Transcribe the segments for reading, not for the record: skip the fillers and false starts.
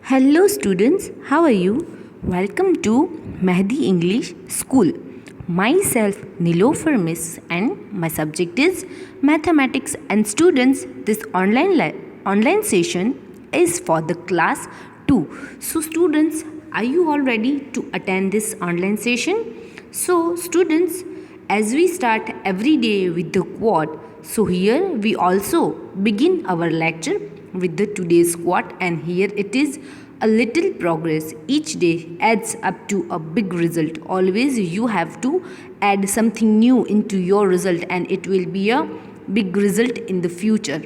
Hello students, how are you? Welcome to Mehdi English School. Myself Nilofer Miss and my subject is mathematics, and students this online session is for the class 2. So students, are you all ready to attend this online session? So students, as we start every day with the quote, so here we also begin our lecture with the today's quote, and here it is: a little progress each day adds up to a big result. Always you have to add something new into your result, and it will be a big result in the future.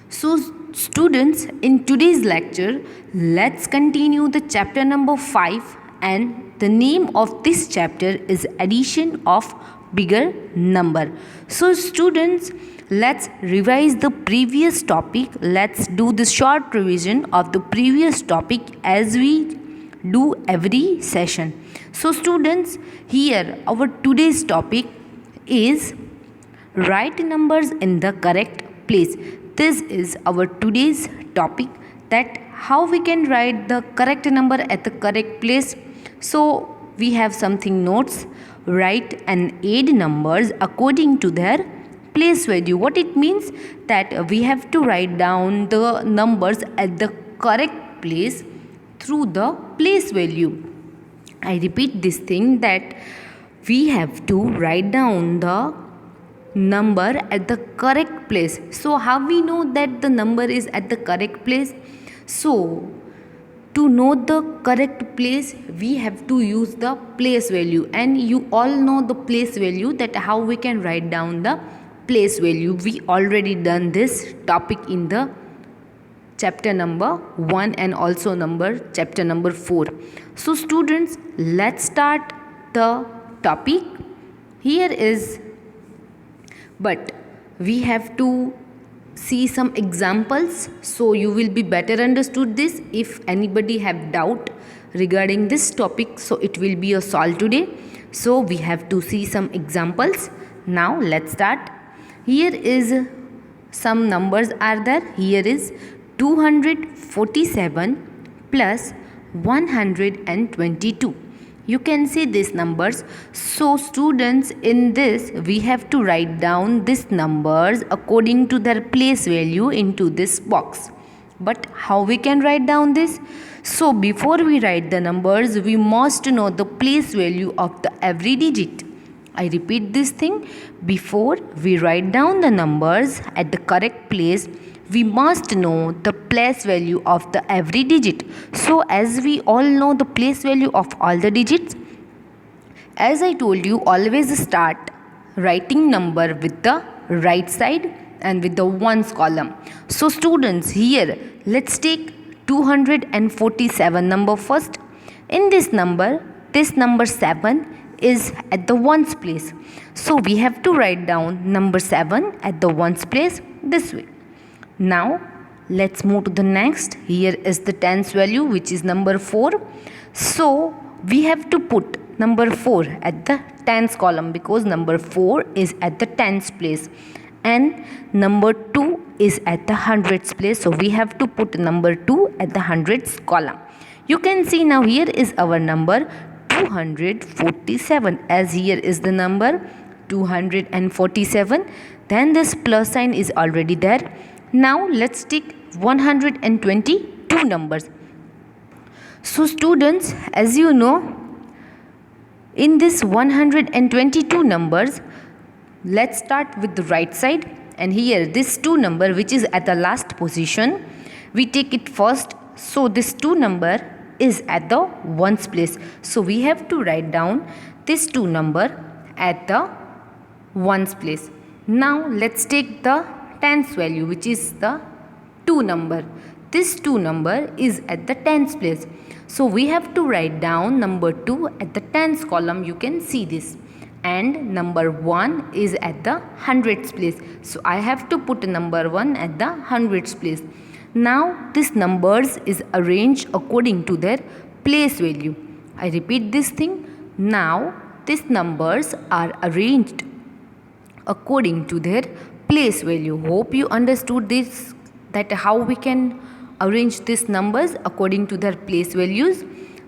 So students, in today's lecture, let's continue the chapter number 5, and the name of this chapter is addition of bigger number. So students, let's revise the previous topic. Let's do the short revision of the previous topic as we do every session. So students, here our today's topic is write numbers in the correct place. This is our today's topic, that how we can write the correct number at the correct place. So we have something notes: write and add numbers according to their place value. What it means, that we have to write down the numbers at the correct place through the place value. I repeat this thing, that we have to write down the number at the correct place. So how we know that the number is at the correct place? So to know the correct place, we have to use the place value, and you all know the place value, that how we can write down the place value. We already done this topic in the chapter number 1 and also chapter number 4. So students, let's start the topic. Here is, but we have to see some examples, so you will be better understood this. If anybody have doubt regarding this topic, so it will be a solve today. So we have to see some examples. Now let's start. Here is some numbers are there. Here is 247 plus 122. You can see these numbers. So students, in this we have to write down these numbers according to their place value into this box. But how we can write down this? So before we write the numbers, we must know the place value of the every digit. I repeat this thing: before we write down the numbers at the correct place, we must know the place value of the every digit. So as we all know the place value of all the digits, as I told you, always start writing number with the right side and with the ones column. So students, here let's take 247 number first. In this number 7 is at the ones place. So we have to write down number 7 at the ones place this way. Now let's move to the next. Here is the tens value, which is number 4. So we have to put number 4 at the tens column, because number 4 is at the tens place and number 2 is at the hundreds place. So we have to put number 2 at the hundreds column. You can see now here is our number 247, as here is the number 247. Then this plus sign is already there. Now let's take 122 numbers. So students, as you know, in this 122 numbers, let's start with the right side, and here this 2 number, which is at the last position, we take it first. So this 2 number is at the ones place. So we have to write down this 2 number at the ones place. Now let's take the tens value, which is the 2 number. This 2 number is at the tens place. So we have to write down number 2 at the tens column. You can see this. And number 1 is at the hundreds place. So I have to put number 1 at the hundreds place. Now this numbers is arranged according to their place value. I repeat this thing. Now these numbers are arranged according to their place value. Hope you understood this, that how we can arrange these numbers according to their place values.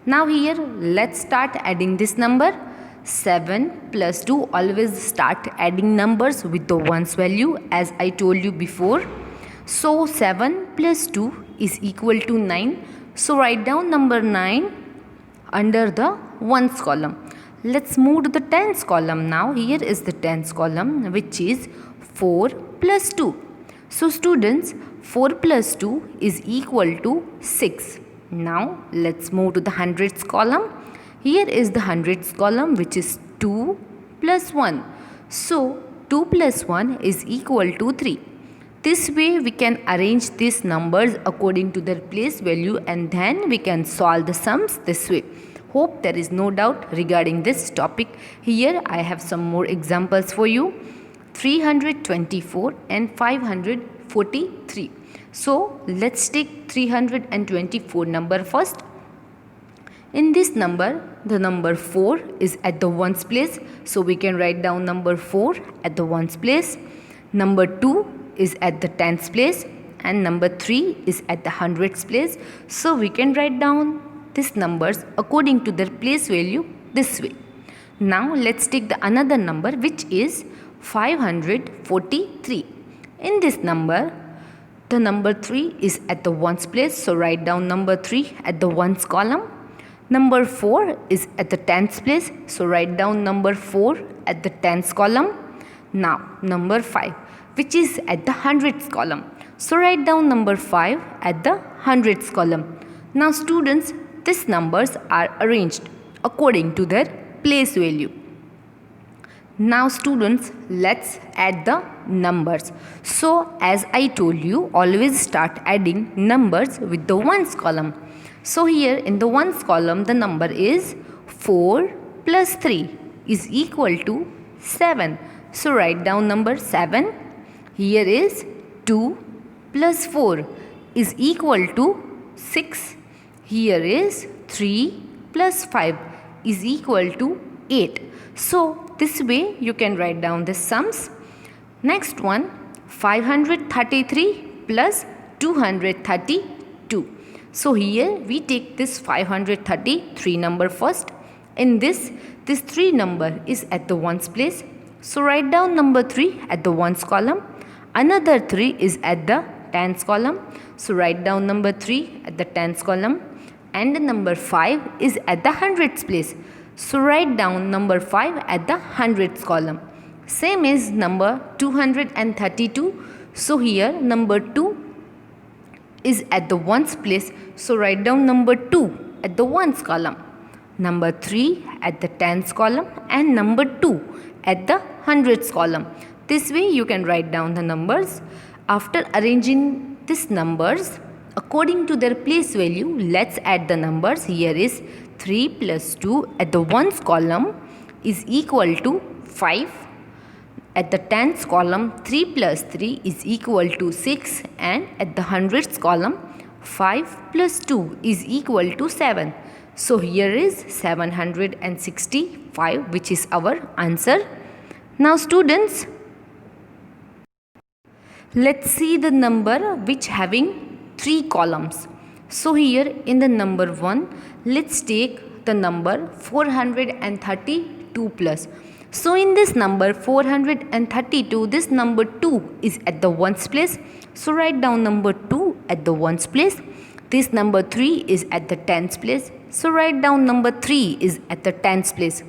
Now here let's start adding this number. 7 plus 2, always start adding numbers with the ones value as I told you before. So 7 plus 2 is equal to 9. So write down number 9 under the ones column. Let's move to the tens column now. Here is the tens column, which is 4 plus 2. So students, 4 plus 2 is equal to 6. Now let's move to the hundreds column. Here is the hundreds column, which is 2 plus 1. So 2 plus 1 is equal to 3. This way we can arrange these numbers according to their place value, and then we can solve the sums this way. Hope there is no doubt regarding this topic. Here I have some more examples for you. 324 and 543. So let's take 324 number first. In this number, the number 4 is at the ones place. So we can write down number 4 at the ones place. Number 2 is at the tens place. And number 3 is at the hundreds place. So we can write down these numbers according to their place value this way. Now let's take the another number, which is 543. In this number, the number 3 is at the ones place. So write down number 3 at the ones column. Number 4 is at the tens place. So write down number 4 at the tens column. Now number 5, which is at the hundreds column. So write down number 5 at the hundreds column. Now students, these numbers are arranged according to their place value. Now students, let's add the numbers. So as I told you, always start adding numbers with the ones column. So here in the ones column, the number is 4 plus 3 is equal to 7. So write down number 7. Here is 2 plus 4 is equal to 6. Here is 3 plus 5 is equal to 8. So this way you can write down the sums. Next one, 533 plus 232. So here we take this 533 number first. In this 3 number is at the ones place. So write down number 3 at the ones column. Another 3 is at the tens column. So write down number 3 at the tens column. And the number 5 is at the hundreds place. So write down number 5 at the hundreds column. Same is number 232. So here number 2 is at the ones place. So write down number 2 at the ones column. Number 3 at the tens column and number 2 at the hundreds column. This way you can write down the numbers. After arranging these numbers according to their place value, let's add the numbers. Here is 3 plus 2 at the ones column is equal to 5. At the tens column, 3 plus 3 is equal to 6, and at the hundreds column, 5 plus 2 is equal to 7. So here is 765, which is our answer. Now students, let's see the number which having 3 columns. So here in the number 1, let's take the number 432 plus. So in this number 432, this number 2 is at the ones place. So write down number 2 at the ones place. This number 3 is at the tens place. So write down number 3 is at the tens place.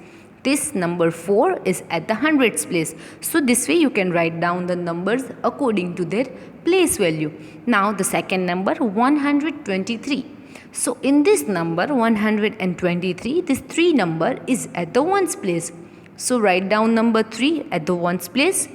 This number 4 is at the hundreds place. So this way you can write down the numbers according to their place value. Now the second number 123. So in this number 123, this 3 number is at the ones place. So write down number 3 at the ones place.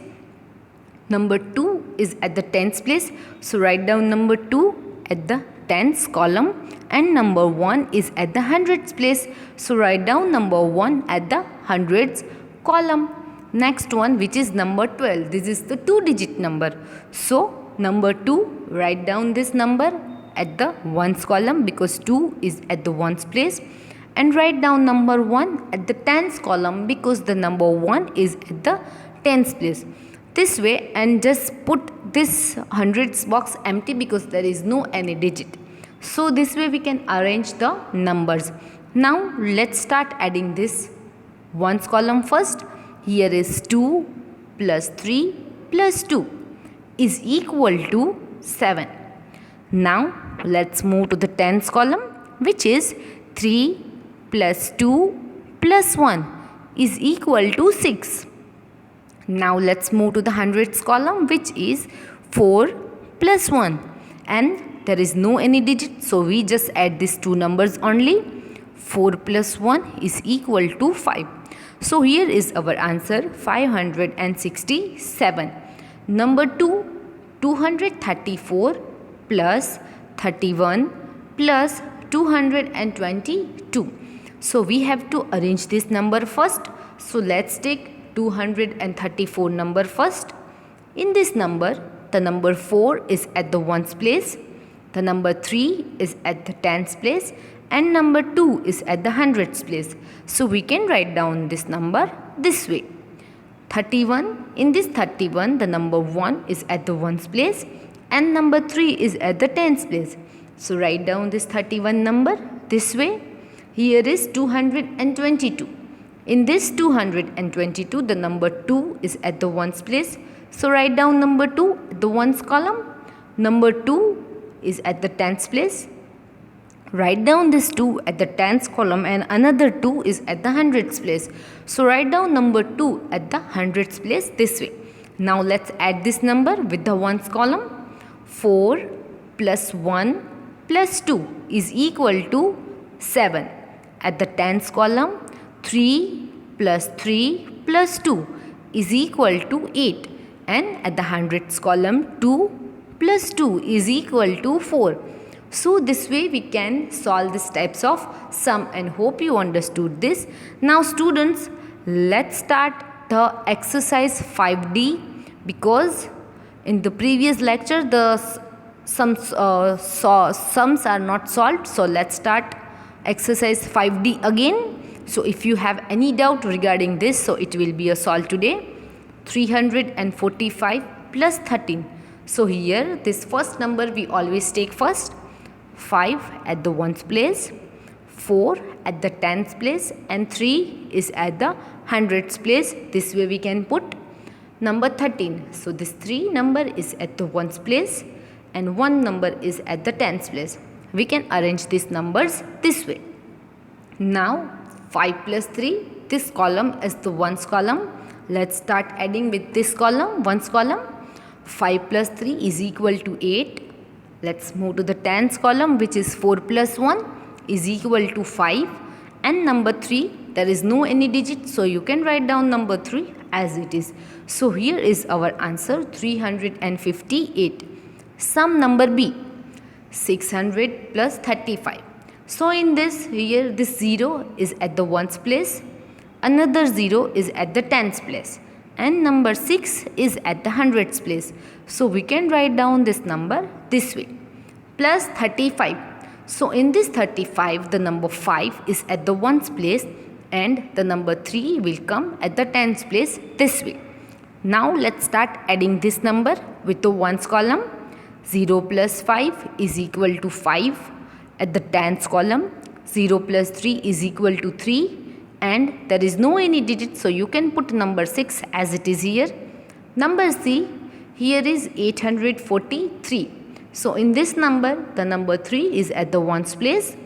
Number 2 is at the tens place. So write down number 2 at the tens column. And number 1 is at the hundreds place. So write down number 1 at the hundreds column. Next one, which is number 12. This is the 2-digit number. So number 2, write down this number at the ones column because 2 is at the ones place. And write down number 1 at the tens column because the number 1 is at the tens place. this way and just put this hundreds box empty because there is no any digit. So this way we can arrange the numbers. Now let's start adding this ones column first. Here is 2 plus 3 plus 2 is equal to 7. Now let's move to the tens column, which is 3 plus 2 plus 1 is equal to 6. Now let's move to the hundreds column, which is 4 plus 1, and there is no any digit, so we just add these two numbers only. 4 plus 1 is equal to 5. So here is our answer, 567. Number 2, 234 plus 31 plus 222. So we have to arrange this number first. So let's take 234 number first. In this number, the number 4 is at the ones place, the number 3 is at the tens place, and number 2 is at the hundreds place. So we can write down this number this way. 31, in this 31 the number 1 is at the ones place and number 3 is at the tens place. So write down this 31 number this way. Here is 222. In this 222 the number 2 is at the ones place. So write down number 2 the ones column. Number 2 is at the tens place. Write down this 2 at the tens column and another 2 is at the hundreds place. So write down number 2 at the hundreds place this way. Now let's add this number with the ones column. 4 plus 1 plus 2 is equal to 7. At the tens column, 3 plus 3 plus 2 is equal to 8. And at the hundreds column, 2 plus 2 is equal to 4. So this way we can solve these types of sum, and hope you understood this. Now students, let's start the exercise 5D, because in the previous lecture the sums are not solved. So let's start exercise 5D again. So if you have any doubt regarding this, so it will be a solve today. 345 plus 13. So here this first number we always take first. 5 at the ones place, 4 at the tens place, and 3 is at the hundreds place. This way we can put number 13. So this 3 number is at the ones place and 1 number is at the tens place. We can arrange these numbers this way. Now 5 plus 3, this column is the ones column. Let's start adding with this column, ones column. 5 plus 3 is equal to 8. Let's move to the tens column, which is 4 plus 1 is equal to 5. And number 3, there is no any digit, so you can write down number 3 as it is. So here is our answer, 358. Sum number B, 600 plus 35. So in this, here this 0 is at the ones place, another 0 is at the tens place, and number 6 is at the hundreds place. So we can write down this number this way, plus 35. So in this 35 the number 5 is at the ones place and the number 3 will come at the tens place this way. Now let's start adding this number with the ones column. 0 plus 5 is equal to 5 at the tens column. 0 plus 3 is equal to 3, and there is no any digit, so you can put number 6 as it is here. Number C, here is 843. So in this number the number 3 is at the ones place,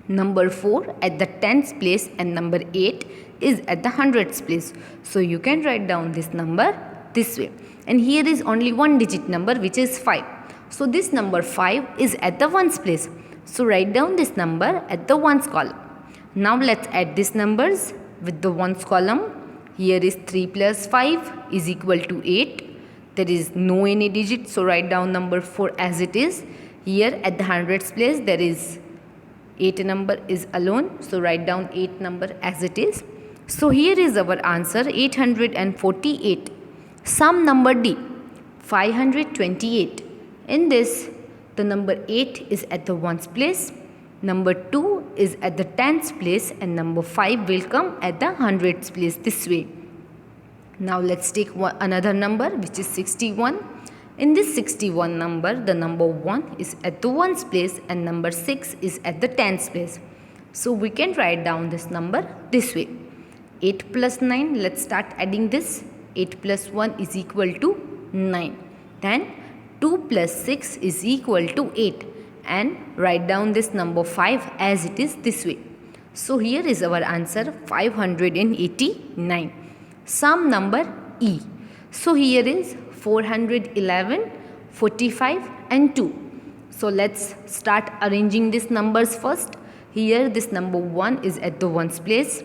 number 4 at the tens place, and number 8 is at the hundreds place. So you can write down this number this way. And here is only one digit number, which is 5. So this number 5 is at the ones place. So write down this number at the ones column. Now let's add these numbers with the ones column. Here is 3 plus 5 is equal to 8. There is no any digit, so write down number 4 as it is. Here at the hundreds place there is 8 number is alone, so write down 8 number as it is. So here is our answer, 848. Sum number D, 528. In this the number 8 is at the ones place, number 2 is at the tens place, and number 5 will come at the hundreds place this way. Now let's take another number, which is 61. In this 61 number, the number 1 is at the ones place and number 6 is at the tens place. So we can write down this number this way. 8 plus 9, let's start adding this. 8 plus 1 is equal to 9. Then 2 plus 6 is equal to 8. And write down this number 5 as it is this way. So here is our answer, 589. Sum number E. So here is 411, 45 and 2. So let's start arranging these numbers first. Here this number 1 is at the ones place,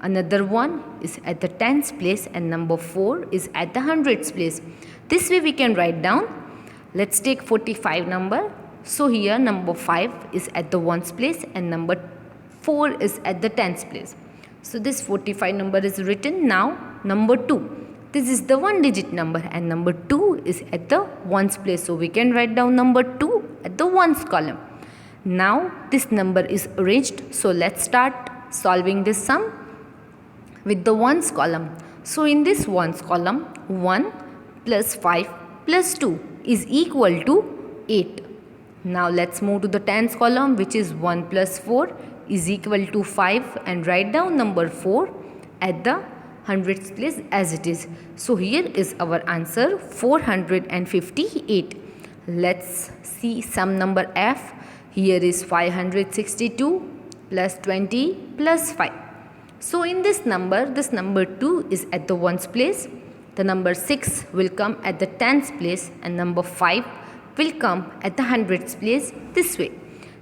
another one is at the tens place and number 4 is at the hundreds place. This way we can write down. Let's take 45 number. So here number 5 is at the ones place and number 4 is at the tens place. So this 45 number is written. Now number 2. This is the one digit number and number 2 is at the ones place. So we can write down number 2 at the ones column. Now this number is arranged. So let's start solving this sum with the ones column. So in this ones column, 1 plus 5 plus 2 is equal to 8. Now let's move to the tens column, which is 1 plus 4 is equal to 5, and write down number 4 at the hundreds place as it is. So here is our answer, 458. Let's see sum number F. Here is 562 plus 20 plus 5. So in this number 2 is at the ones place, the number 6 will come at the tens place and number 5 will come at the hundreds place this way.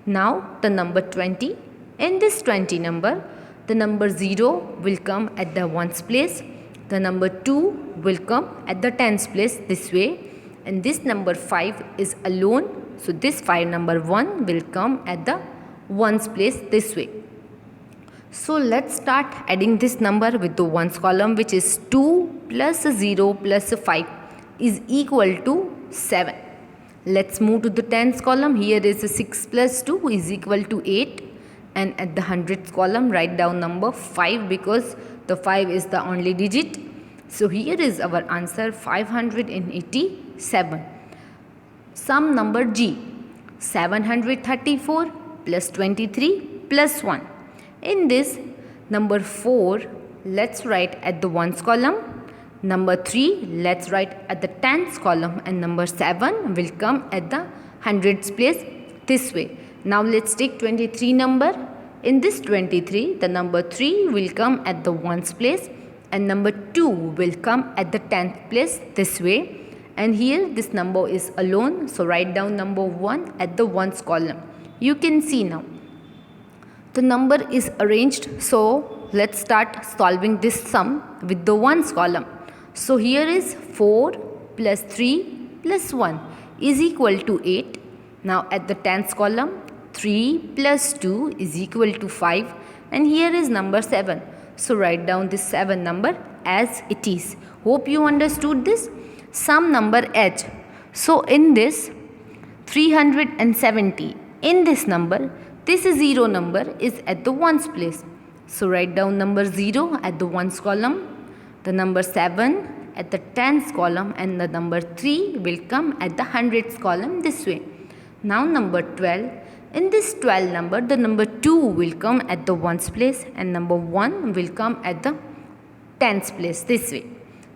Now the number 20. In this 20 number, the number 0 will come at the ones place, the number 2 will come at the tens place this way, and this number 5 is alone. So this 5 number 1 will come at the ones place this way. So let's start adding this number with the ones column, which is 2 plus 0 plus 5 is equal to 7. Let's move to the tens column. Here is 6 plus 2 is equal to 8. And at the hundreds column, write down number 5 because the 5 is the only digit. So here is our answer, 587. Sum number G. 734 plus 23 plus 1. In this number 4, let's write at the ones column. Number 3, let's write at the tens column, and number 7 will come at the hundreds place this way. Now let's take 23 number. In this 23, the number 3 will come at the ones place and number 2 will come at the tenth place this way. And here this number is alone. So write down number 1 at the ones column. You can see now the number is arranged. So let's start solving this sum with the ones column. So here is 4 plus 3 plus 1 is equal to 8. Now at the tens column, 3 plus 2 is equal to 5, and here is number 7. So write down this 7 number as it is. Hope you understood this. Sum number H. So in this 370, in this number, this 0 number is at the ones place. So write down number 0 at the ones column, the number 7 at the tens column, and the number 3 will come at the hundreds column this way. Now number 12. In this 12 number, the number 2 will come at the ones place and number 1 will come at the tens place this way.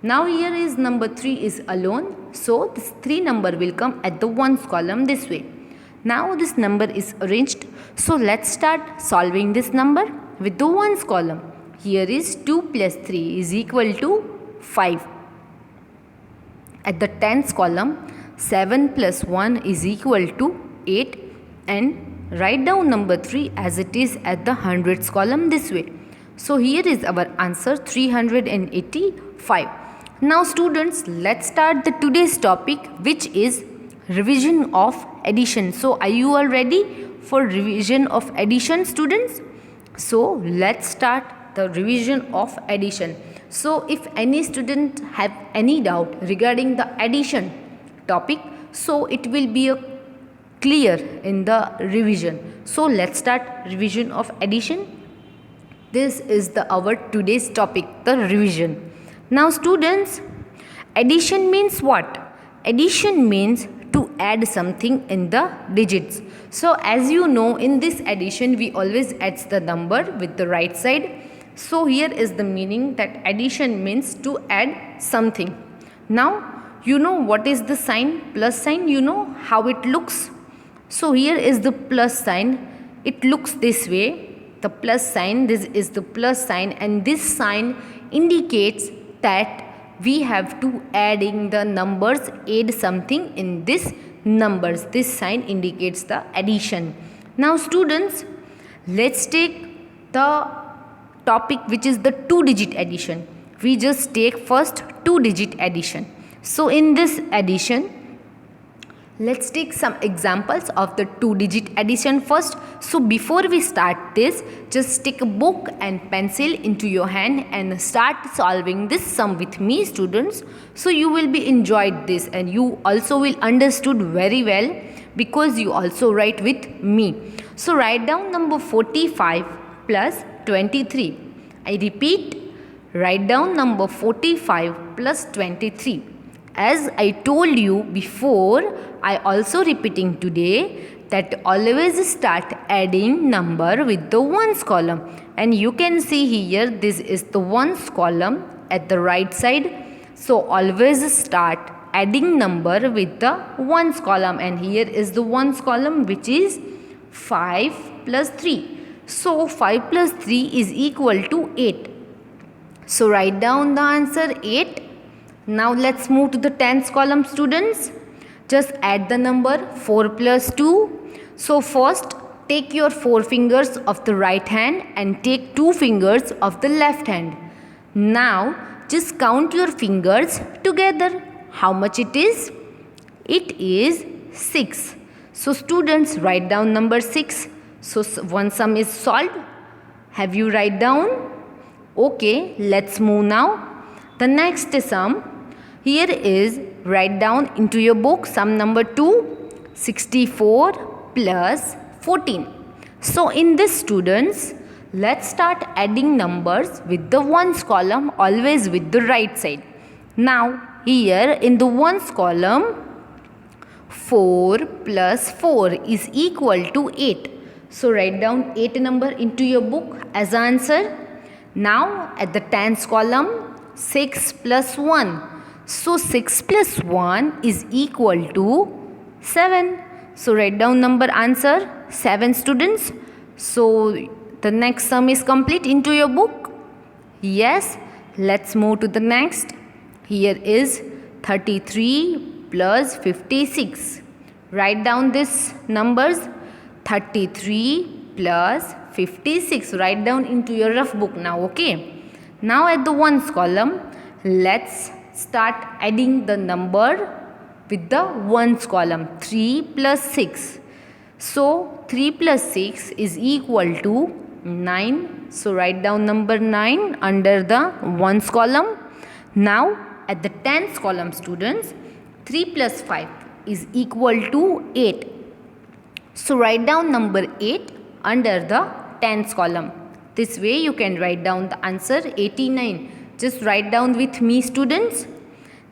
Now here is number 3 is alone. So this 3 number will come at the ones column this way. Now this number is arranged. So let's start solving this number with the ones column. Here is 2 plus 3 is equal to 5. At the tens column, 7 plus 1 is equal to 8, and write down number 3 as it is at the hundreds column this way. So here is our answer, 385. Now students, let's start the today's topic, which is revision of addition. So are you all ready for revision of addition, students? So let's start the revision of addition. So if any student have any doubt regarding the addition topic, so it will be clear in the revision. So let's start revision of addition. This is our today's topic, the revision. Now students, addition means what? Addition means to add something in the digits. So as you know, in this addition we always add the number with the right side. So here is the meaning that addition means to add something. Now you know what is the sign, plus sign, you know how it looks. So here is the plus sign. It looks this way. The plus sign, this is the plus sign, and this sign indicates that we have to adding the numbers, add something in this numbers. This sign indicates the addition. Now students, let's take the topic which is the two-digit addition. We just take first two-digit addition. So in this addition, let's take some examples of the two-digit addition first. So before we start this, just take a book and pencil into your hand and start solving this sum with me, students. So you will be enjoyed this, and you also will understood very well because you also write with me. So write down number 45 plus 23. I repeat, write down number 45 plus 23. As I told you before, I also repeating today that always start adding number with the ones column. And you can see here, this is the ones column at the right side. So always start adding number with the ones column. And here is the ones column, which is 5 plus 3. So 5 plus 3 is equal to 8. So write down the answer 8. Now let's move to the tens column, students. Just add the number 4 plus 2. So first take your 4 fingers of the right hand and take 2 fingers of the left hand. Now just count your fingers together. How much it is? It is 6. So students, write down number 6. So one sum is solved. Have you write down? Okay, let's move now. The next sum. Here is, write down into your book sum number 2, 64 plus 14. So in this, students, let's start adding numbers with the ones column, always with the right side. Now here in the ones column, 4 plus 4 is equal to 8. So write down 8 number into your book as answer. Now at the tens column, 6 plus 1. So 6 plus 1 is equal to 7. So write down number answer 7, students. So the next sum is complete into your book. Yes, let's move to the next. Here is 33 plus 56. Write down these numbers, 33 plus 56. Write down into your rough book now, okay? Now at the ones column, let's start adding the number with the ones column, 3 plus 6. So 3 plus 6 is equal to 9. So write down number 9 under the ones column. Now at the tens column, students, 3 plus 5 is equal to 8. So write down number 8 under the tens column. This way you can write down the answer 89. Just write down with me, students.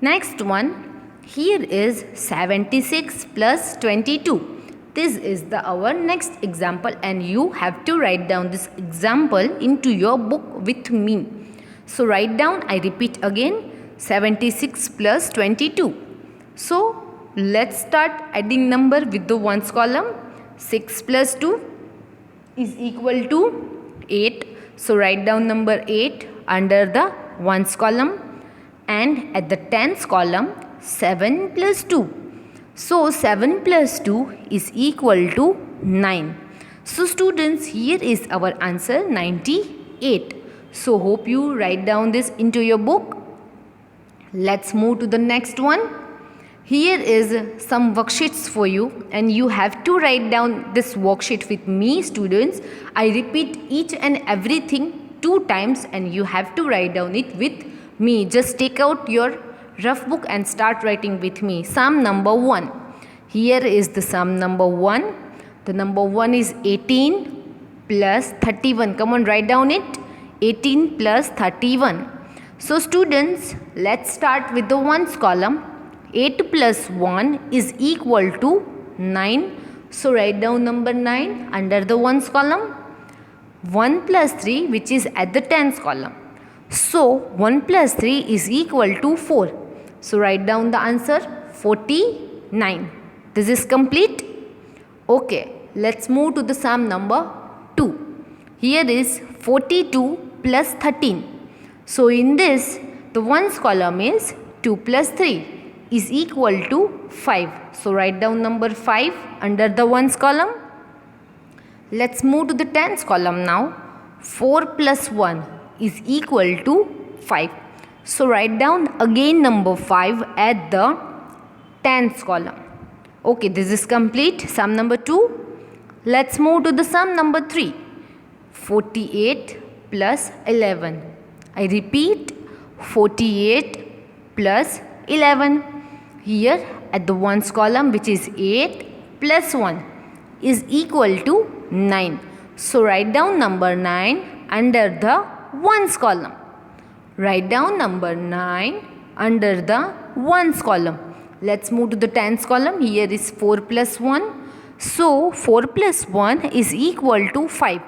Next one, here is 76 plus 22. This is our next example, and you have to write down this example into your book with me. So write down, I repeat again, 76 plus 22. So let's start adding number with the ones column. 6 plus 2 is equal to 8. So write down number 8 under the ones column. And at the tens column, 7 plus 2. So 7 plus 2 is equal to 9. So students, here is our answer 98. So hope you write down this into your book. Let's move to the next one. Here is some worksheets for you, and you have to write down this worksheet with me, students. I repeat each and everything 2 times, and you have to write down it with me. Just take out your rough book and start writing with me. Sum number 1. Here is the sum number 1. The number 1 is 18 plus 31. Come on, write down it. 18 plus 31. So students, let's start with the ones column. 8 plus 1 is equal to 9. So write down number 9 under the ones column. 1 plus 3, which is at the tens column. So 1 plus 3 is equal to 4. So write down the answer 49. This is complete. Okay, let's move to the sum number 2. Here is 42 plus 13. So in this, the ones column is 2 plus 3 is equal to 5. So write down number 5 under the ones column. Let's move to the tens column now. 4 plus 1 is equal to 5. So write down again number 5 at the tens column. Okay, this is complete. Sum number 2. Let's move to the sum number 3. 48 plus 11. I repeat, 48 plus 11. Here at the ones column, which is 8 plus 1 is equal to 9. So write down number 9 under the ones column. Write down number 9 under the ones column. Let's move to the tens column. Here is 4 plus 1. So 4 plus 1 is equal to 5.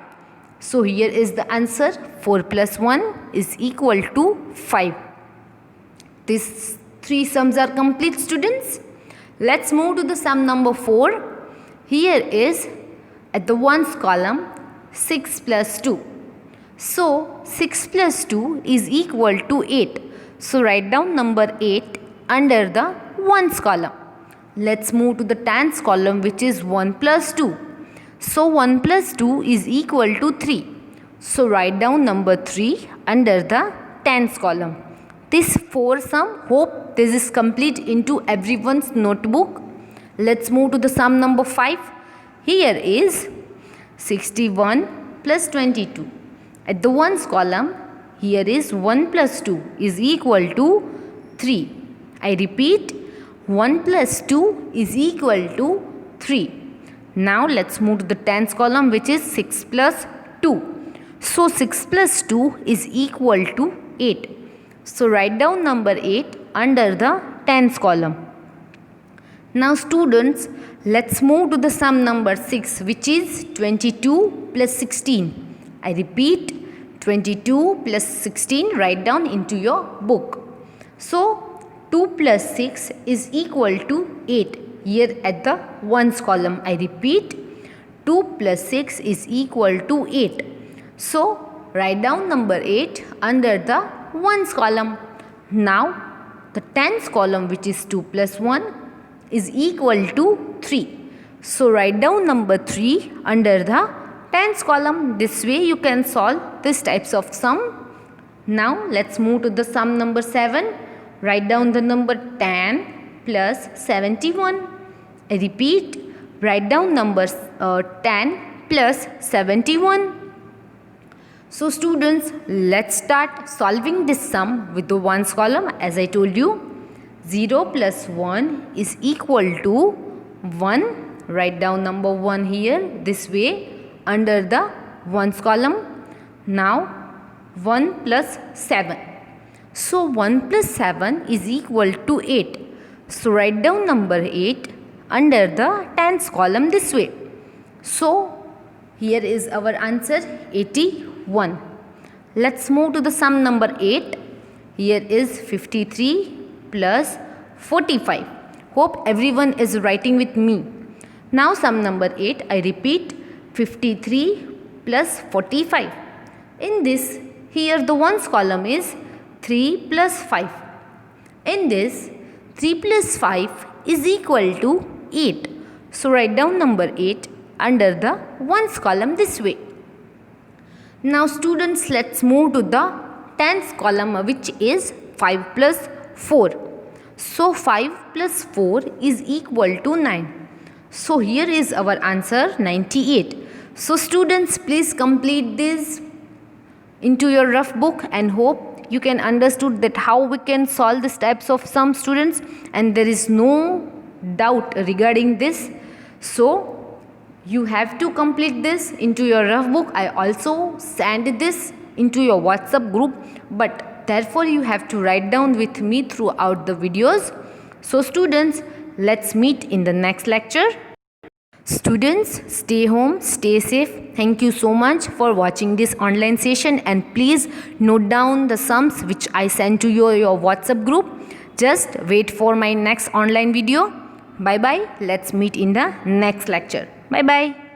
So here is the answer. 4 plus 1 is equal to 5. These 3 sums are complete, students. Let's move to the sum number 4. Here is at the ones column 6 plus 2. So 6 plus 2 is equal to 8. So write down number 8 under the ones column. Let's move to the tens column, which is 1 plus 2. So 1 plus 2 is equal to 3. So write down number 3 under the tens column. This 4 sum, hope this is complete into everyone's notebook. Let's move to the sum number 5. Here is 61 plus 22. At the ones column, here is 1 plus 2 is equal to 3. I repeat, 1 plus 2 is equal to 3. Now let's move to the tens column, which is 6 plus 2. So 6 plus 2 is equal to 8. So write down number 8 under the tens column. Now students, let's move to the sum number 6, which is 22 plus 16. I repeat, 22 plus 16, write down into your book. So 2 plus 6 is equal to 8. Here at the ones column, I repeat, 2 plus 6 is equal to 8. So write down number 8 under the ones column. Now the tens column, which is 2 plus 1 is equal to 3. So write down number 3 under the tens column. This way you can solve these types of sum. Now let's move to the sum number 7. Write down the number 10 plus 71. I repeat, write down numbers 10 plus 71. So students, let's start solving this sum with the ones column. As I told you, 0 plus 1 is equal to 1. Write down number 1 here, this way, under the ones column. Now 1 plus 7. So 1 plus 7 is equal to 8. So write down number 8 under the tens column this way. So here is our answer, 81. Let's move to the sum number 8. Here is 53 plus 45. Hope everyone is writing with me. Now sum number 8, I repeat, 53 plus 45. In this, here the ones column is 3 plus 5. In this, 3 plus 5 is equal to 8. So write down number 8 under the ones column this way. Now students, let's move to the tens column, which is 5 plus 4. So 5 plus 4 is equal to 9. So here is our answer, 98. So students, please complete this into your rough book and hope you can understood that how we can solve these types of sum, students, and there is no doubt regarding this. So you have to complete this into your rough book. I also send this into your WhatsApp group, but therefore you have to write down with me throughout the videos. So students, let's meet in the next lecture. Students, stay home, stay safe. Thank you so much for watching this online session, and please note down the sums which I sent to your WhatsApp group. Just wait for my next online video. Bye bye. Let's meet in the next lecture. Bye bye.